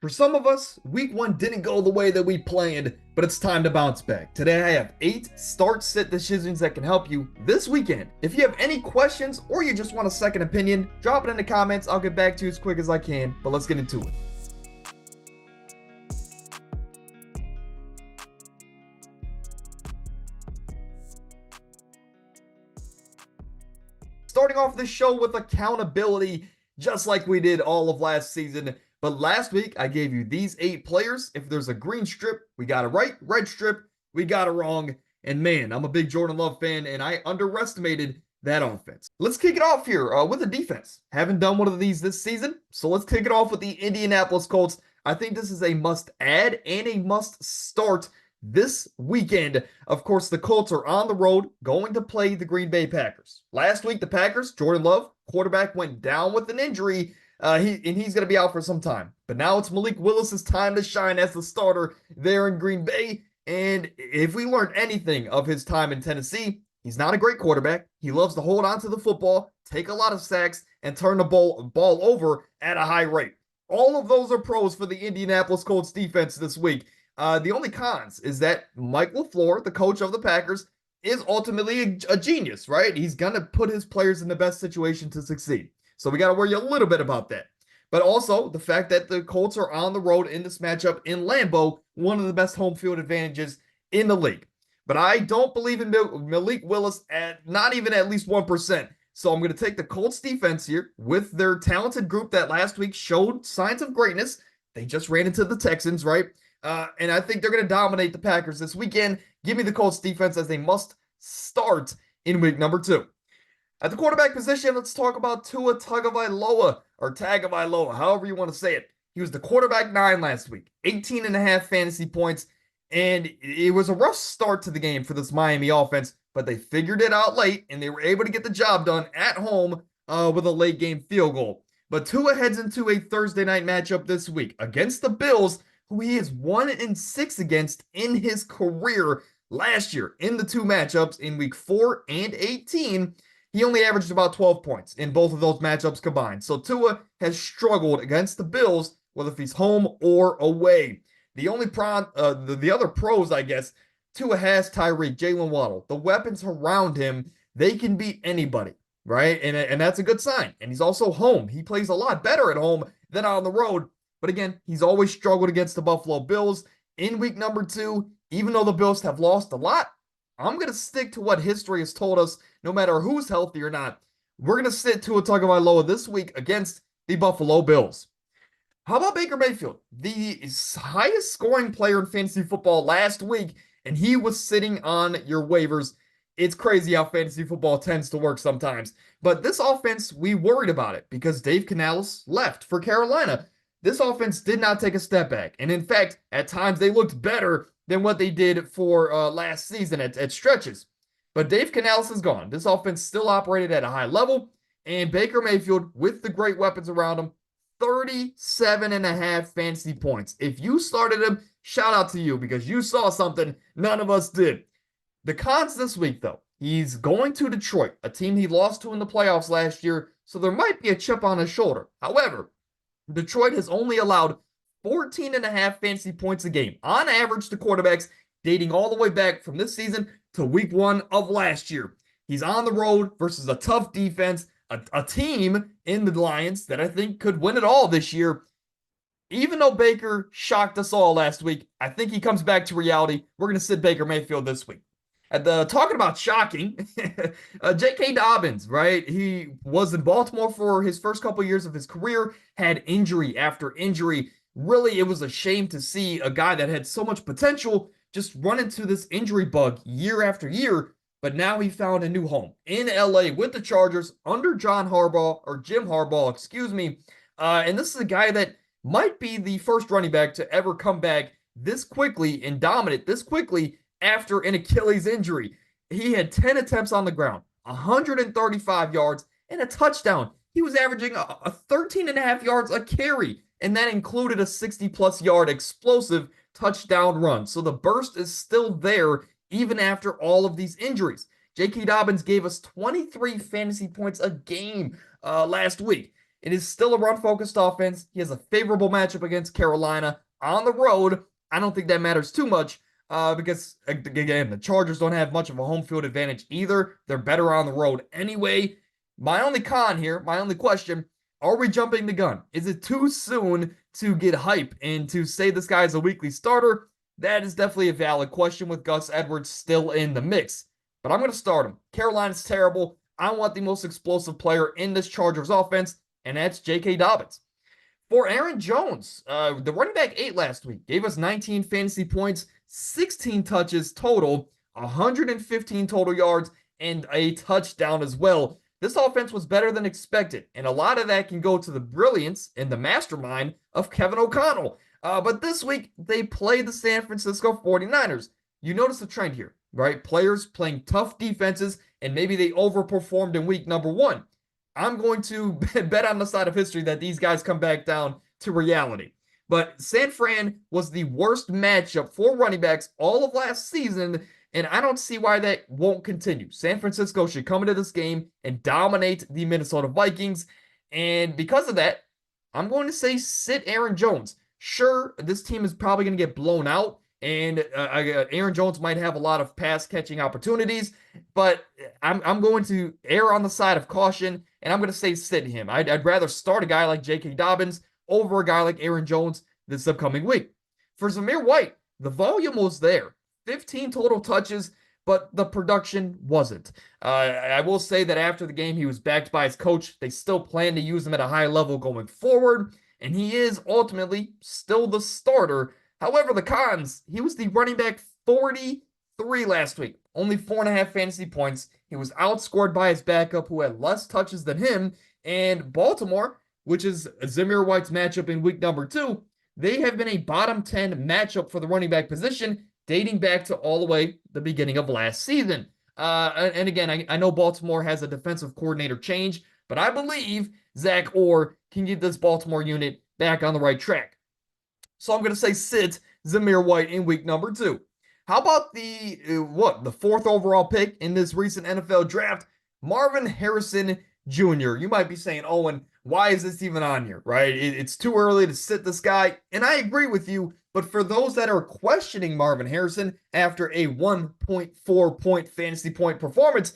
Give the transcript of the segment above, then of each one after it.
For some of us, week one didn't go the way that we planned, but it's time to bounce back. Today I have 8 start sit decisions that can help you this weekend. If you have any questions or you just want a second opinion, drop it in the comments. I'll get back to you as quick as I can, but let's get into it. Starting off this show with accountability, just like we did all of last season. But last week, I gave you these 8 players. If there's a green strip, we got it right. Red strip, we got it wrong. And man, I'm a big Jordan Love fan, and I underestimated that offense. Let's kick it off here with the defense. Haven't done one of these this season, so let's kick it off with the Indianapolis Colts. I think this is a must add and a must start this weekend. Of course, the Colts are on the road going to play the Green Bay Packers. Last week, the Packers, Jordan Love, quarterback, went down with an injury. He's going to be out for some time. But now it's Malik Willis's time to shine as the starter there in Green Bay. And if we learned anything of his time in Tennessee, he's not a great quarterback. He loves to hold on to the football, take a lot of sacks, and turn the ball over at a high rate. All of those are pros for the Indianapolis Colts defense this week. The only cons is that Mike LaFleur, the coach of the Packers, is ultimately a genius, right? He's going to put his players in the best situation to succeed. So we got to worry a little bit about that. But also the fact that the Colts are on the road in this matchup in Lambeau, one of the best home field advantages in the league. But I don't believe in Malik Willis at not even at least 1%. So I'm going to take the Colts defense here with their talented group that last week showed signs of greatness. They just ran into the Texans, right? And I think they're going to dominate the Packers this weekend. Give me the Colts defense as they must start in week number 2. At the quarterback position, let's talk about Tua Tagovailoa, or Tagovailoa, however you want to say it. He was the quarterback 9 last week, 18.5 fantasy points, and it was a rough start to the game for this Miami offense, but they figured it out late, and they were able to get the job done at home with a late game field goal. But Tua heads into a Thursday night matchup this week against the Bills, who he is 1-6 against in his career last year in the 2 matchups in week 4 and 18. He only averaged about 12 points in both of those matchups combined. So Tua has struggled against the Bills, whether if he's home or away. The only the other pros, I guess, Tua has Tyreek, Jalen Waddle. The weapons around him, they can beat anybody, right? And that's a good sign. And he's also home. He plays a lot better at home than on the road. But again, he's always struggled against the Buffalo Bills. In week number 2, even though the Bills have lost a lot, I'm going to stick to what history has told us, no matter who's healthy or not. We're going to sit Tua Tagovailoa this week against the Buffalo Bills. How about Baker Mayfield? The highest scoring player in fantasy football last week, and he was sitting on your waivers. It's crazy how fantasy football tends to work sometimes. But this offense, we worried about it because Dave Canales left for Carolina. This offense did not take a step back. And in fact, at times they looked better than what they did for last season at stretches. But Dave Canales is gone. This offense still operated at a high level. And Baker Mayfield, with the great weapons around him, 37.5 fantasy points. If you started him, shout out to you because you saw something none of us did. The cons this week, though, he's going to Detroit, a team he lost to in the playoffs last year, so there might be a chip on his shoulder. However, Detroit has only allowed 14.5 fantasy points a game on average to quarterbacks, dating all the way back from this season to week 1 of last year. He's on the road versus a tough defense, a team in the Lions that I think could win it all this year. Even though Baker shocked us all last week, I think he comes back to reality. We're going to sit Baker Mayfield this week. Talking about shocking, J.K. Dobbins, right? He was in Baltimore for his first couple years of his career, had injury after injury. Really, it was a shame to see a guy that had so much potential just run into this injury bug year after year. But now he found a new home in LA with the Chargers under Jim Harbaugh, excuse me. And this is a guy that might be the first running back to ever come back this quickly and dominate this quickly after an Achilles injury. He had 10 attempts on the ground, 135 yards, and a touchdown. He was averaging a 13.5 yards a carry, and that included a 60-plus yard explosive touchdown run. So the burst is still there even after all of these injuries. J.K. Dobbins gave us 23 fantasy points a game last week. It is still a run-focused offense. He has a favorable matchup against Carolina on the road. I don't think that matters too much because, again, the Chargers don't have much of a home field advantage either. They're better on the road anyway. My only con here, my only question, are we jumping the gun? Is it too soon to get hype and to say this guy is a weekly starter? That is definitely a valid question with Gus Edwards still in the mix. But I'm going to start him. Carolina's terrible. I want the most explosive player in this Chargers offense, and that's J.K. Dobbins. For Aaron Jones, the running back ate last week, gave us 19 fantasy points, 16 touches total, 115 total yards, and a touchdown as well. This offense was better than expected, and a lot of that can go to the brilliance and the mastermind of Kevin O'Connell. But this week, they play the San Francisco 49ers. You notice the trend here, right? Players playing tough defenses, and maybe they overperformed in week number 1. I'm going to bet on the side of history that these guys come back down to reality. But San Fran was the worst matchup for running backs all of last season, and I don't see why that won't continue. San Francisco should come into this game and dominate the Minnesota Vikings, and because of that, I'm going to say sit Aaron Jones. Sure, this team is probably going to get blown out, and Aaron Jones might have a lot of pass catching opportunities, but I'm going to err on the side of caution, and I'm going to say sit him. I'd rather start a guy like J.K. Dobbins over a guy like Aaron Jones this upcoming week. For Zamir White, the volume was there. 15 total touches, but the production wasn't. I will say that after the game, he was backed by his coach. They still plan to use him at a high level going forward, and he is ultimately still the starter. However, the cons, he was the running back 43 last week. Only 4.5 fantasy points. He was outscored by his backup who had less touches than him. And Baltimore, which is Zamir White's matchup in week number 2, they have been a bottom 10 matchup for the running back position dating back to all the way the beginning of last season. And again, I know Baltimore has a defensive coordinator change, but I believe Zach Orr can get this Baltimore unit back on the right track. So I'm going to say sit Zamir White in week number 2. How about the 4th overall pick in this recent NFL draft, Marvin Harrison Jr.? You might be saying, Owen, why is this even on here, right? It's too early to sit this guy, and I agree with you, but for those that are questioning Marvin Harrison after a 1.4 point fantasy point performance,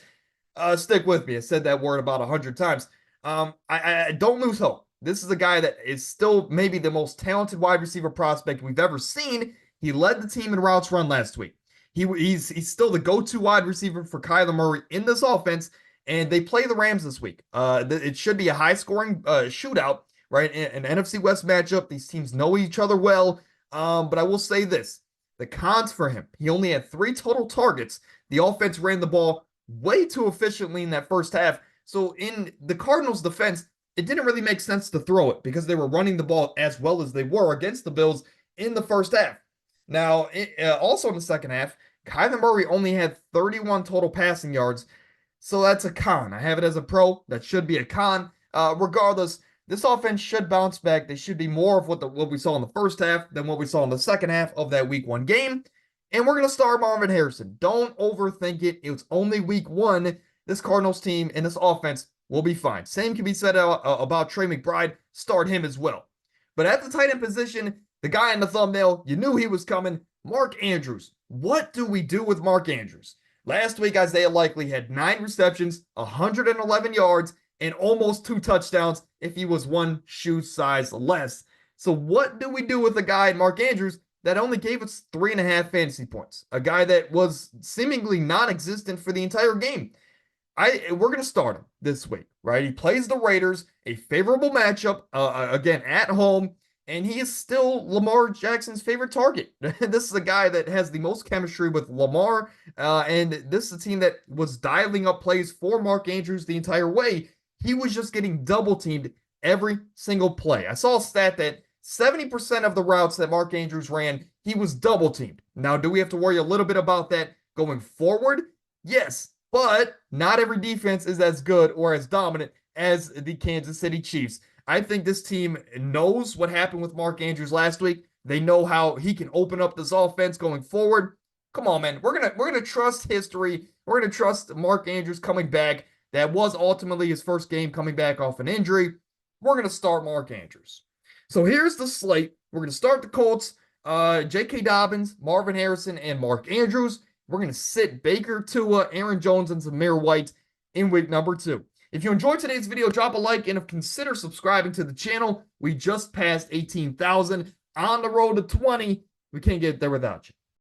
stick with me. I said that word about 100 times. I don't lose hope. This is a guy that is still maybe the most talented wide receiver prospect we've ever seen. He led the team in routes run last week. He's still the go-to wide receiver for Kyler Murray in this offense, and they play the Rams this week. It should be a high-scoring shootout, right? An NFC West matchup. These teams know each other well, but I will say this. The cons for him, he only had 3 total targets. The offense ran the ball way too efficiently in that first half. So in the Cardinals' defense, it didn't really make sense to throw it because they were running the ball as well as they were against the Bills in the first half. Now, also in the second half, Kyler Murray only had 31 total passing yards, so that's a con. I have it as a pro. That should be a con. Regardless, this offense should bounce back. They should be more of what we saw in the first half than what we saw in the second half of that week 1 game. And we're going to start Marvin Harrison. Don't overthink it. It was only week 1. This Cardinals team and this offense will be fine. Same can be said about Trey McBride. Start him as well. But at the tight end position, the guy in the thumbnail, you knew he was coming, Mark Andrews. What do we do with Mark Andrews? Last week, Isaiah Likely had 9 receptions, 111 yards, and almost 2 touchdowns if he was 1 shoe size less. So what do we do with a guy, Mark Andrews, that only gave us 3.5 fantasy points? A guy that was seemingly non-existent for the entire game. We're going to start him this week, right? He plays the Raiders, a favorable matchup, again, at home, and he is still Lamar Jackson's favorite target. This is a guy that has the most chemistry with Lamar, and this is a team that was dialing up plays for Mark Andrews the entire way. He was just getting double-teamed every single play. I saw a stat that 70% of the routes that Mark Andrews ran, he was double-teamed. Now, do we have to worry a little bit about that going forward? Yes. But not every defense is as good or as dominant as the Kansas City Chiefs. I think this team knows what happened with Mark Andrews last week. They know how he can open up this offense going forward. Come on, man. We're gonna trust history. We're gonna trust Mark Andrews coming back. That was ultimately his first game coming back off an injury. we're going to start Mark Andrews. So here's the slate. We're going to start the Colts, J.K. Dobbins, Marvin Harrison, and Mark Andrews. We're going to sit Baker, Tua, Aaron Jones, and Zamir White in week number 2. If you enjoyed today's video, drop a like and consider subscribing to the channel. We just passed 18,000 on the road to 20. We can't get there without you.